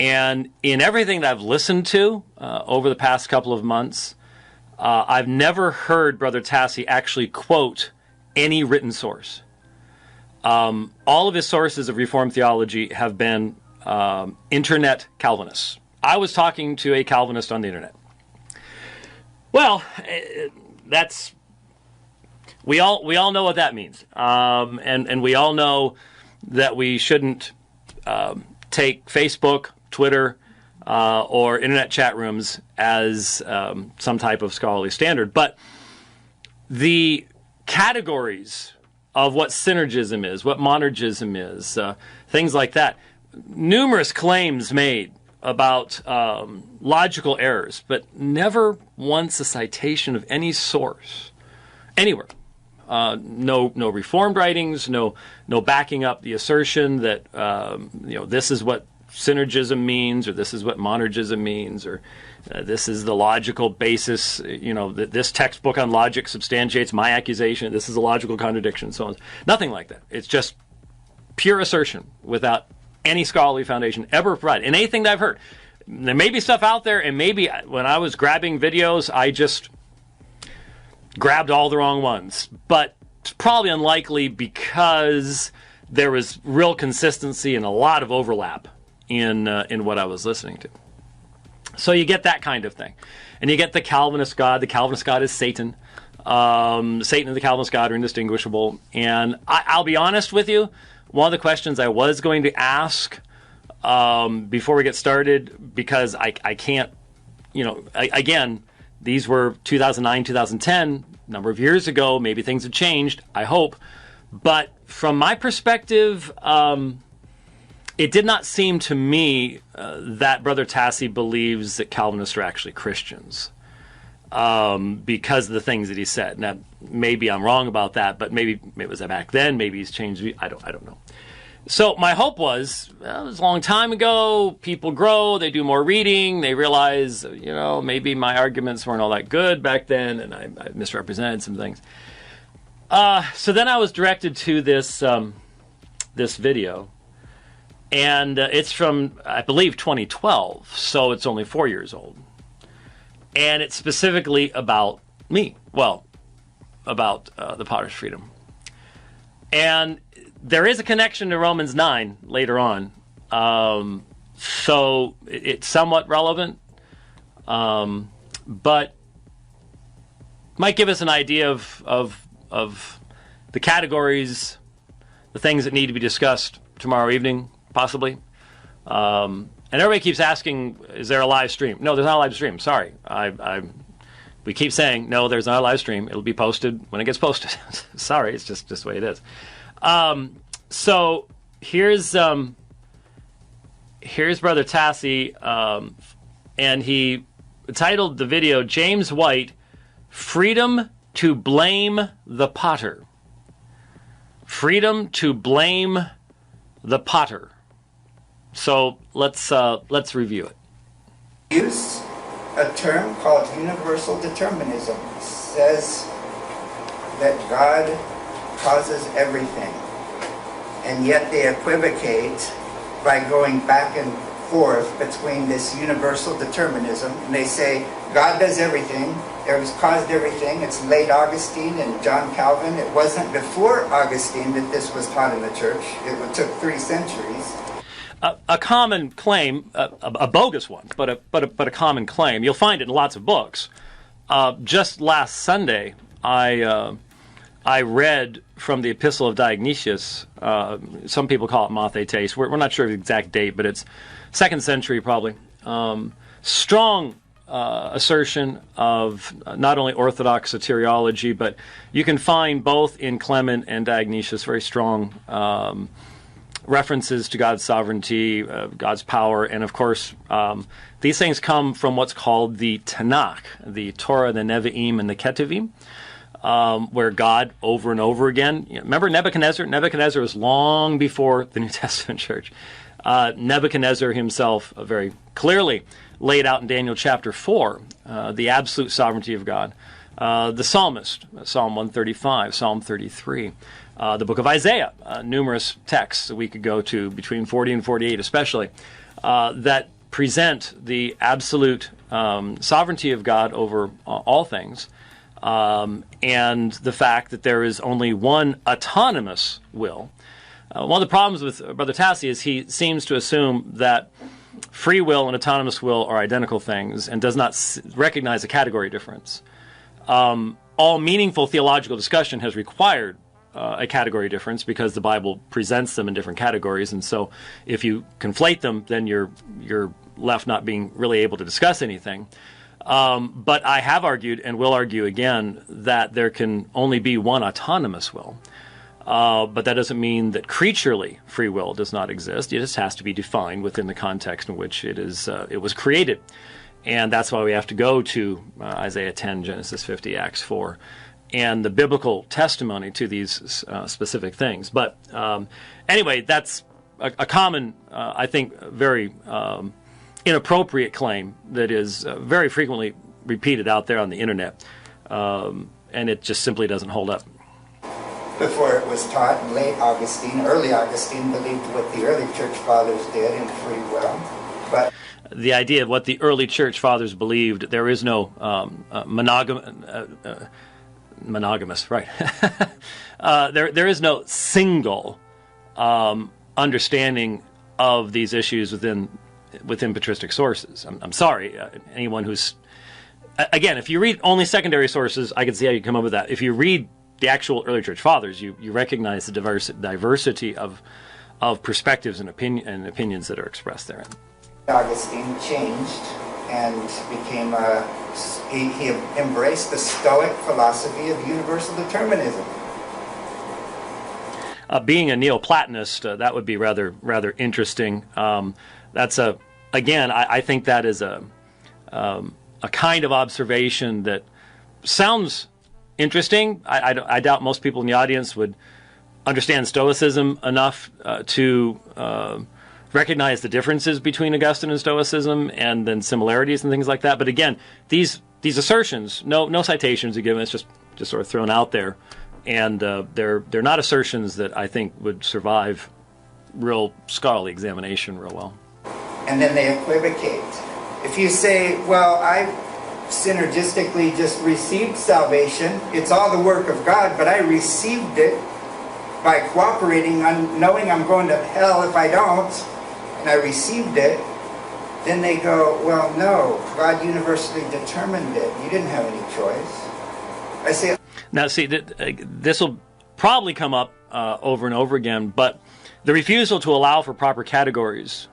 And in everything that I've listened to over the past couple of months, I've never heard Brother Tassi actually quote any written source. All of his sources of Reformed theology have been internet Calvinists. I was talking to a Calvinist on the internet. Well, we all know what that means, and we all know that we shouldn't take Facebook, Twitter, or internet chat rooms as some type of scholarly standard. But the categories of what synergism is, what monergism is, things like that, numerous claims made about logical errors, but never once a citation of any source anywhere. No Reformed writings, no backing up the assertion that this is what synergism means, or this is what monergism means, or this is the logical basis. That this textbook on logic substantiates my accusation. This is a logical contradiction, so on. Nothing like that. It's just pure assertion without any scholarly foundation ever provided. And anything that I've heard, there may be stuff out there, and maybe when I was grabbing videos, I just grabbed all the wrong ones. But it's probably unlikely because there was real consistency and a lot of overlap in what I was listening to. So you get that kind of thing. And you get the Calvinist God. The Calvinist God is Satan. Satan and the Calvinist God are indistinguishable. And I'll be honest with you, one of the questions I was going to ask before we get started, because I can't, again, these were 2009, 2010, a number of years ago. Maybe things have changed, I hope. But from my perspective, it did not seem to me that Brother Tassi believes that Calvinists are actually Christians because of the things that he said. Now, maybe I'm wrong about that, but maybe it was back then. Maybe he's changed. I don't know. So my hope was, it was a long time ago. People grow, they do more reading, they realize, maybe my arguments weren't all that good back then, and I misrepresented some things. So then I was directed to this video, and it's from, I believe, 2012, so it's only 4 years old. And it's specifically about me. Well, about the Potter's Freedom. And there is a connection to Romans 9 later on. So it's somewhat relevant. But might give us an idea of the categories, the things that need to be discussed tomorrow evening, possibly. And everybody keeps asking, is there a live stream? No, there's not a live stream. Sorry. We keep saying, no, there's not a live stream. It'll be posted when it gets posted. Sorry, it's just the way it is. So here's Brother Tassi, and he titled the video, James White, Freedom to Blame the Potter. Freedom to blame the potter. So let's review it. Use a term called universal determinism. It says that God causes everything, and yet they equivocate by going back and forth between this universal determinism, and they say God does everything, it was caused everything. It's late Augustine and John Calvin. It wasn't before Augustine that this was taught in the church. It took 3 centuries. A common claim, a bogus one, but a common claim. You'll find it in lots of books. Just last Sunday, I read from the Epistle of Dionysius. Some people call it Mathetes. We're not sure of the exact date, but it's 2nd century probably. Strong assertion of not only Orthodox soteriology, but you can find both in Clement and Dionysius very strong references to God's sovereignty, God's power, and of course, these things come from what's called the Tanakh, the Torah, the Nevi'im, and the Ketuvim, where God, over and over again, remember Nebuchadnezzar? Nebuchadnezzar was long before the New Testament church. Nebuchadnezzar himself very clearly laid out in Daniel chapter 4 the absolute sovereignty of God. The psalmist, Psalm 135, Psalm 33, the book of Isaiah, numerous texts that we could go to between 40 and 48 especially, that present the absolute sovereignty of God over all things, and the fact that there is only one autonomous will. One of the problems with Brother Tassi is he seems to assume that free will and autonomous will are identical things and does not recognize a category difference. All meaningful theological discussion has required a category difference because the Bible presents them in different categories, and so if you conflate them, then you're left not being really able to discuss anything. But I have argued and will argue again that there can only be one autonomous will. But that doesn't mean that creaturely free will does not exist. It just has to be defined within the context in which it was created. And that's why we have to go to Isaiah 10, Genesis 50, Acts 4, and the biblical testimony to these specific things. But anyway, that's a common, I think, very inappropriate claim that is very frequently repeated out there on the internet, and it just simply doesn't hold up. Before it was taught, early Augustine believed what the early church fathers did in free will. But the idea of what the early church fathers believed, there is no monogamous, right? There is no single understanding of these issues within patristic sources. I'm sorry, anyone who's, again, if you read only secondary sources, I can see how you come up with that. If you read the actual early church fathers, you recognize the diversity of perspectives and opinions that are expressed therein. Augustine changed and became he embraced the Stoic philosophy of universal determinism. Being a Neoplatonist, that would be rather interesting. That's I think that is a kind of observation that sounds interesting. I doubt most people in the audience would understand Stoicism enough to recognize the differences between Augustine and Stoicism, and then similarities and things like that. But again, these assertions, no citations are given. It's just sort of thrown out there, and they're not assertions that I think would survive real scholarly examination real well. And then they equivocate. If you say, well, I synergistically just received salvation, it's all the work of God, but I received it by cooperating, knowing I'm going to hell if I don't, and I received it, then they go, well, no, God universally determined it. You didn't have any choice. I say... Now, see, this will probably come up over and over again, but the refusal to allow for proper categories